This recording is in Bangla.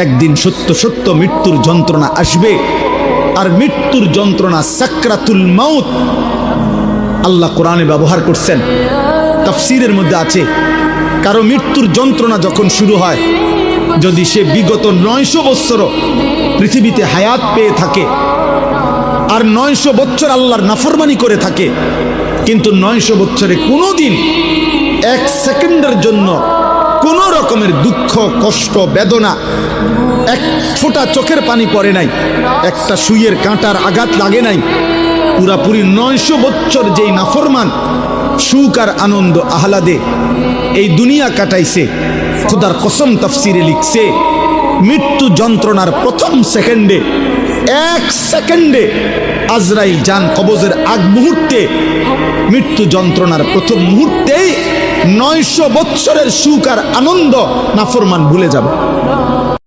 একদিন সত্য সত্য মৃত্যুর যন্ত্রণা আসবে। আর মৃত্যুর যন্ত্রণা সাকরাতুল মাউত আল্লাহ কোরআনে ব্যবহার করছেন, তাফসীরের মধ্যে আছে। কারো মৃত্যুর যন্ত্রণা যখন শুরু হয়, যদি সে বিগত 900 বৎসরও পৃথিবীতে হায়াত পেয়ে থাকে আর 900 বৎসর আল্লাহর নাফরমানি করে থাকে, কিন্তু 900 বৎসরে কোনোদিন 1 সেকেন্ডের জন্য কোনো রকমের দুঃখ কষ্ট বেদনা, এক ফোঁটা চোখের পানি পড়ে নাই, একটা সুইয়ের কাঁটার আঘাত লাগে নাই, পুরাপুরি 900 বৎসর যেই নাফরমান সুখ আর আনন্দ আহ্লাদে এই দুনিয়া কাটাইছে, খোদার কসম তাফসিরে লিখছে মৃত্যু যন্ত্রণার প্রথম সেকেন্ডে, 1 সেকেন্ডে আজরাইল জান কবজের আগ মুহূর্তে, মৃত্যু যন্ত্রণার প্রথম মুহূর্তেই 900 বৎসরের সুখ আর আনন্দ নাফরমান ভুলে যাবে।